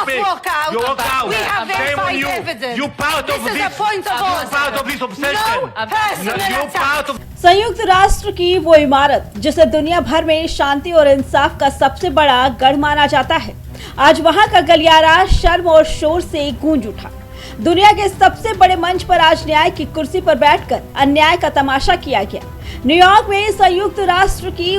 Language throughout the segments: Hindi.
not walk out. You walk out. We have Shame on verified you. evidence. You part This of is this. a point of You order. part of this obsession. No personal You attack. part of. संयुक्त राष्ट्र की वो इमारत जिसे दुनिया भर में शांति और इंसाफ का सबसे बड़ा गढ़ माना जाता है, आज वहां का गलियारा शर्म और शोर से गूंज उठा। दुनिया के सबसे बड़े मंच पर आज न्याय की कुर्सी पर बैठकर अन्याय का तमाशा किया गया। न्यूयॉर्क में संयुक्त राष्ट्र की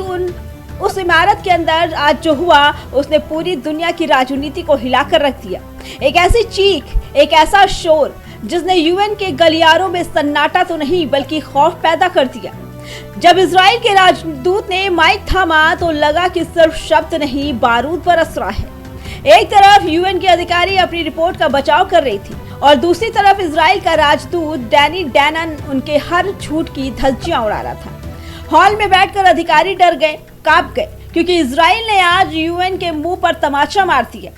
उस इमारत के अंदर आज जो हुआ उसने पूरी दुनिया की राजनीति को हिलाकर रख दिया। एक ऐसी चीख, एक ऐसा शोर जिसने यूएन के गलियारों में सन्नाटा तो नहीं बल्कि खौफ पैदा कर दिया। जब इजराइल के राजदूत ने माइक थामा तो लगा कि सिर्फ शब्द नहीं बारूद बरस रहा है। एक तरफ यूएन के अधिकारी अपनी रिपोर्ट का बचाव कर रही थी और दूसरी तरफ इजराइल का राजदूत डैनी डैनन उनके हर झूठ की धज्जियां उड़ा रहा था। हॉल में बैठकर अधिकारी डर गए, कांप गए, क्योंकि इजराइल ने आज यूएन के मुंह पर तमाचा मार दिया।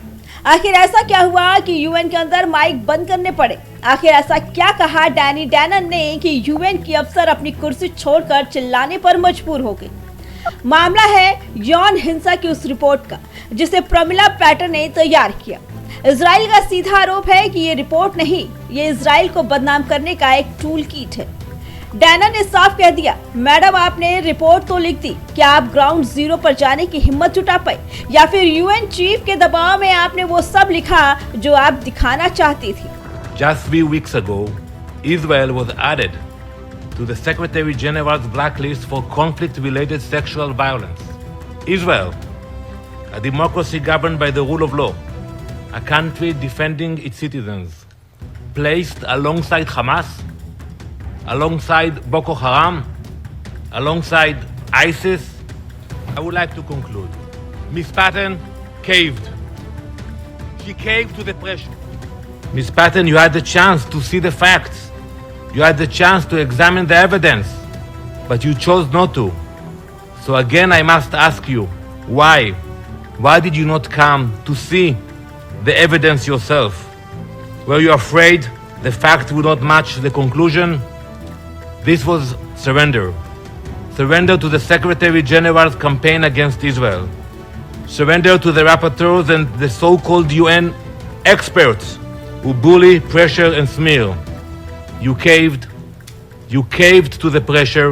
आखिर ऐसा क्या हुआ कि यूएन के अंदर माइक बंद करने पड़े? आखिर ऐसा क्या कहा डैनी डैनन ने कि यूएन की अफसर अपनी कुर्सी छोड़कर चिल्लाने पर मजबूर हो गई? मामला है यौन हिंसा की उस रिपोर्ट का जिसे प्रमिला पैटर्न ने तैयार किया। इजराइल का सीधा आरोप है कि ये रिपोर्ट नहीं, ये इजराइल को बदनाम करने का एक टूल किट है। डैनन ने साफ कह दिया, मैडम आपने रिपोर्ट तो लिख दी, क्या आप ग्राउंड जीरो पर जाने की हिम्मत जुटा पाए या फिर यूएन चीफ के दबाव में आपने वो सब लिखा जो आप दिखाना चाहती थी? Just 3 weeks ago, Israel was added to the Secretary General's blacklist for conflict-related sexual violence. Israel, a democracy governed by the rule of law, a country defending its citizens, placed alongside Hamas, alongside Boko Haram, alongside ISIS. I would like to conclude. Ms. Patton caved. She caved to the pressure. Ms. Patton, you had the chance to see the facts. You had the chance to examine the evidence, but you chose not to. So again, I must ask you, why? Why did you not come to see the evidence yourself? Were you afraid the facts would not match the conclusion? This was surrender. Surrender to the Secretary General's campaign against Israel. Surrender to the rapporteurs and the so-called UN experts who bully, pressure, and smear. You caved. You caved to the pressure.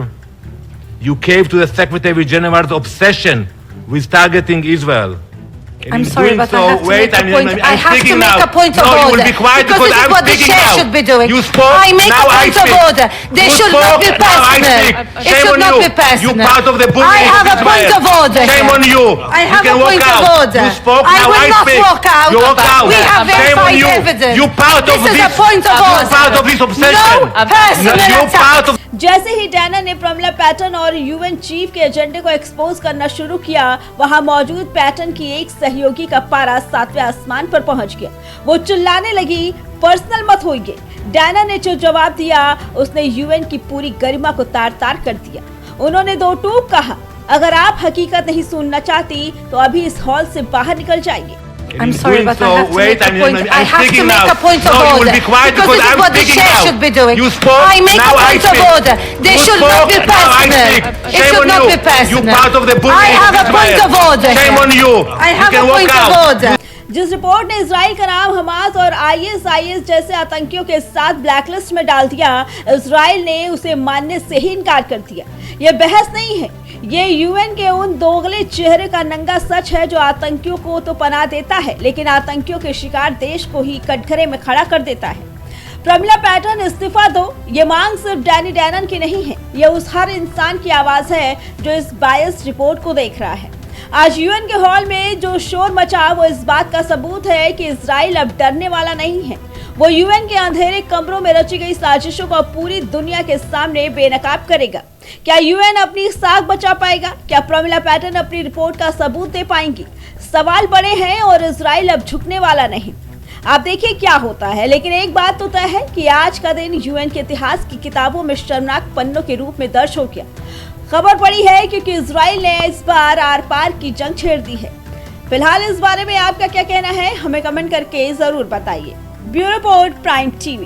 You caved to the Secretary General's obsession with targeting Israel. And I'm in sorry, doing but so, I have to wait, make a point. I have to speaking make now. a point of no, order. you will be quiet because this is I'm what the speaking chair now. should be doing. You spoke. I make now a point of speak. order. They You should not spoke, be now I personal. speak. It Shame should on not you. be personal. You part of the bullying I have of a point Israel. of order. Shame here. on you. I have you can a walk point out. of order. You spoke. I now will I not speak. walk out. You walk out. We have Shame on verified you. evidence. You part This of is this. a point of order. You part of this obsession. No personal You attack. part of. जैसे ही डैनन ने प्रमिला पैटर्न और यूएन चीफ के एजेंडे को एक्सपोज करना शुरू किया, वहां मौजूद पैटर्न की एक सहयोगी का पारा 7वें आसमान पर पहुंच गया। वो चिल्लाने लगी, पर्सनल मत होइए। डैनन ने जो जवाब दिया उसने यूएन की पूरी गरिमा को तार-तार कर दिया। उन्होंने दो टूक कहा, अगर आप हकीकत नहीं सुनना चाहती तो अभी इस हॉल से बाहर निकल जाइए। I'm In sorry, doing but so, I have to wait, make a point. I'm I have to speaking make now. a point of no, order. you will be quiet because this is I'm what the speaking chair now. should be doing. You spoke. I make now a I point of speak. order. They You should spoke, not be now I personal. speak. It Shame should on not you. be personal. You part of the bullying I have of a point Israel. of order. Shame here. on you. I have you a can walk point of out. order. जिस रिपोर्ट ने इजराइल का नाम हमास और आईएस जैसे आतंकियों के साथ ब्लैकलिस्ट में डाल दिया, इजराइल ने उसे मानने से ही इनकार कर दिया। ये बहस नहीं है, ये यूएन के उन दोगले चेहरे का नंगा सच है जो आतंकियों को तो पनाह देता है लेकिन आतंकियों के शिकार देश को ही कटघरे में खड़ा कर देता है। प्रमिला पैटर्न इस्तीफा दो, ये मांग सिर्फ डैनी डैनन की नहीं है, ये उस हर इंसान की आवाज है जो इस बायस रिपोर्ट को देख रहा है। आज यूएन के हॉल में जो शोर मचा वो इस बात का सबूत है कि इजराइल अब डरने वाला नहीं है। वो यूएन के अंधेरे कमरों में रची गई साजिशों को पूरी दुनिया के सामने बेनकाब करेगा। क्या यूएन अपनी साख बचा पाएगा? क्या प्रमिला पैटर्न अपनी रिपोर्ट का सबूत दे पाएंगी? सवाल बड़े हैं और इजराइल अब झुकने वाला नहीं। आप देखिए क्या होता है, लेकिन एक बात तो तय है कि आज का दिन यूएन के इतिहास की किताबों में शर्मनाक पन्नों के रूप में दर्ज हो गया। खबर पड़ी है क्योंकि इजराइल ने इस बार आर पार की जंग छेड़ दी है। फिलहाल इस बारे में आपका क्या कहना है, हमें कमेंट करके जरूर बताइए। Bureau report, prime TV.